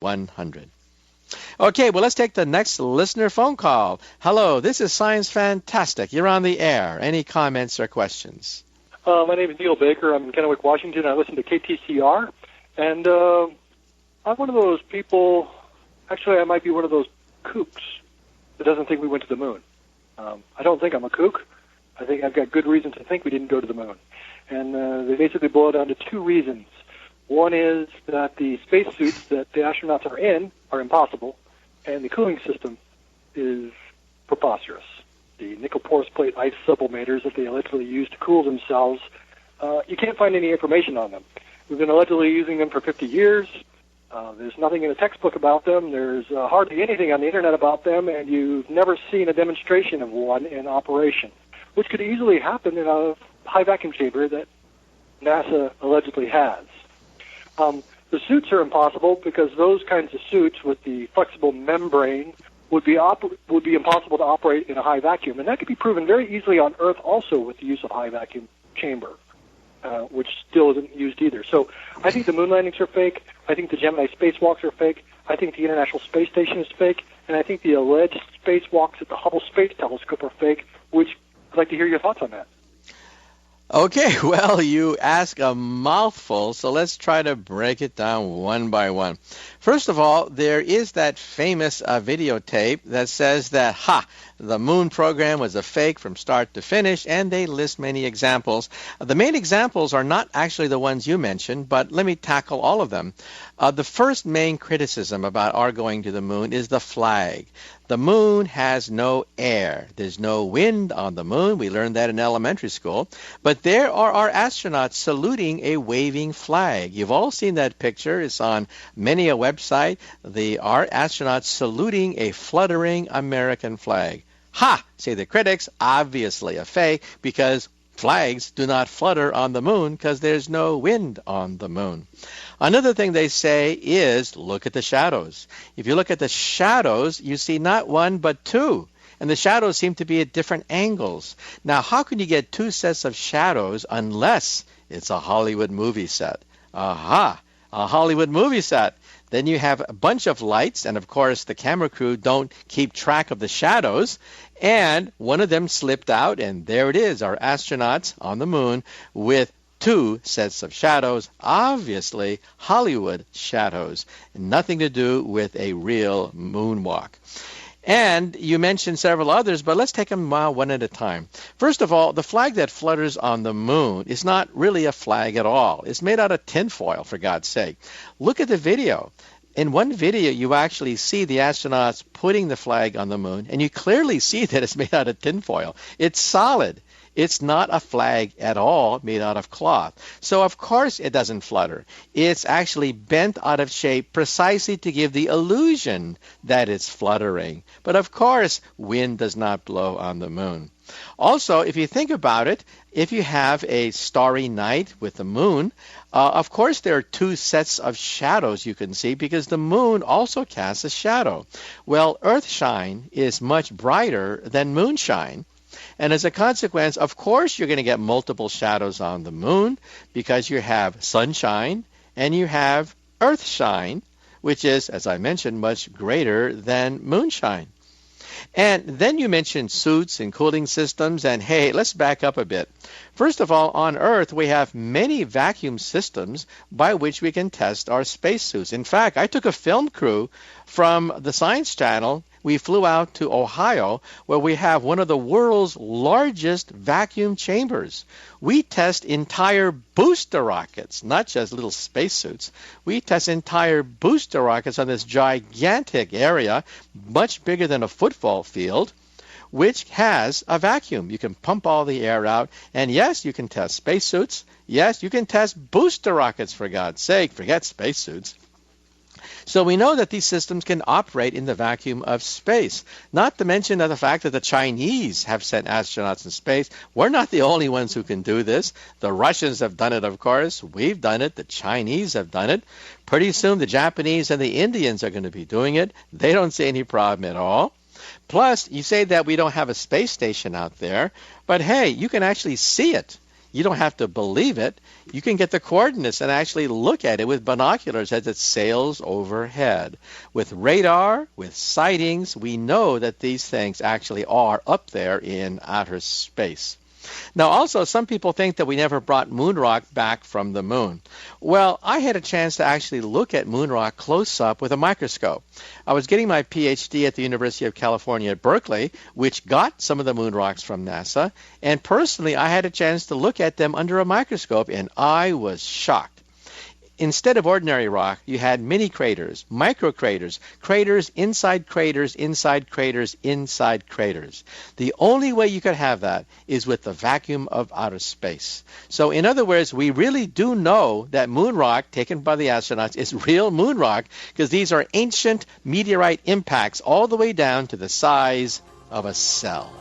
100. Okay, well, let's take the next listener phone call. Hello, this is Science Fantastic. You're on the air. Any comments or questions? My name is Neil Baker. I'm in Kennewick, Washington. I listen to KTCR. And I'm one of those people, actually I might be one of those kooks that doesn't think we went to the moon. I don't think I'm a kook. I think I've got good reason to think we didn't go to the moon. And they basically boil down to two reasons. One is that the spacesuits that the astronauts are in are impossible, and the cooling system is preposterous. The nickel porous plate ice sublimators that they allegedly use to cool themselves, you can't find any information on them. We've been allegedly using them for 50 years. There's nothing in the textbook about them. There's hardly anything on the Internet about them, and you've never seen a demonstration of one in operation, which could easily happen in a high vacuum chamber that NASA allegedly has. The suits are impossible because those kinds of suits with the flexible membrane would be impossible to operate in a high vacuum, and that could be proven very easily on Earth also with the use of high vacuum chamber, which still isn't used either. So I think the moon landings are fake. I think the Gemini spacewalks are fake. I think the International Space Station is fake, and I think the alleged spacewalks at the Hubble Space Telescope are fake, which I'd like to hear your thoughts on that. Okay, well, you ask a mouthful, so let's try to break it down one by one. First of all, there is that famous videotape that says that, the moon program was a fake from start to finish, and they list many examples. The main examples are not actually the ones you mentioned, but let me tackle all of them. The first main criticism about our going to the moon is the flag. The moon has no air. There's no wind on the moon. We learned that in elementary school. But there are our astronauts saluting a waving flag. You've all seen that picture. It's on many a website. Our astronauts saluting a fluttering American flag. Say the critics, obviously a fake, because flags do not flutter on the moon because there's no wind on the moon. Another thing they say is, look at the shadows. If you look at the shadows, you see not one but two. And the shadows seem to be at different angles. Now, how can you get two sets of shadows unless it's a Hollywood movie set? A Hollywood movie set. Then you have a bunch of lights, and of course the camera crew don't keep track of the shadows, and one of them slipped out, and there it is, our astronauts on the moon with two sets of shadows, obviously Hollywood shadows, nothing to do with a real moonwalk. And you mentioned several others, but let's take them one at a time. First of all, the flag that flutters on the moon is not really a flag at all. It's made out of tinfoil, for God's sake. Look at the video. In one video, you actually see the astronauts putting the flag on the moon, and you clearly see that it's made out of tinfoil. It's solid. It's not a flag at all made out of cloth. So, of course, it doesn't flutter. It's actually bent out of shape precisely to give the illusion that it's fluttering. But, of course, wind does not blow on the moon. Also, if you think about it, if you have a starry night with the moon, of course there are two sets of shadows you can see because the moon also casts a shadow. Well, Earthshine is much brighter than moonshine. And as a consequence, of course, you're going to get multiple shadows on the moon because you have sunshine and you have earthshine, which is, as I mentioned, much greater than moonshine. And then you mentioned suits and cooling systems, and hey, let's back up a bit. First of all, on Earth, we have many vacuum systems by which we can test our spacesuits. In fact, I took a film crew from the Science Channel. We flew out to Ohio, where we have one of the world's largest vacuum chambers. We test entire booster rockets, not just little spacesuits. We test entire booster rockets on this gigantic area, much bigger than a football field, which has a vacuum. You can pump all the air out, and yes, you can test spacesuits. Yes, you can test booster rockets, for God's sake. Forget spacesuits. So we know that these systems can operate in the vacuum of space, not to mention the fact that the Chinese have sent astronauts in space. We're not the only ones who can do this. The Russians have done it, of course. We've done it. The Chinese have done it. Pretty soon the Japanese and the Indians are going to be doing it. They don't see any problem at all. Plus, you say that we don't have a space station out there, but hey, you can actually see it. You don't have to believe it. You can get the coordinates and actually look at it with binoculars as it sails overhead. With radar, with sightings, we know that these things actually are up there in outer space. Now, also, some people think that we never brought moon rock back from the moon. Well, I had a chance to actually look at moon rock close up with a microscope. I was getting my PhD at the University of California at Berkeley, which got some of the moon rocks from NASA, and personally, I had a chance to look at them under a microscope, and I was shocked. Instead of ordinary rock, you had mini craters, micro craters, craters inside craters, inside craters, inside craters. The only way you could have that is with the vacuum of outer space. So in other words, we really do know that moon rock taken by the astronauts is real moon rock because these are ancient meteorite impacts all the way down to the size of a cell.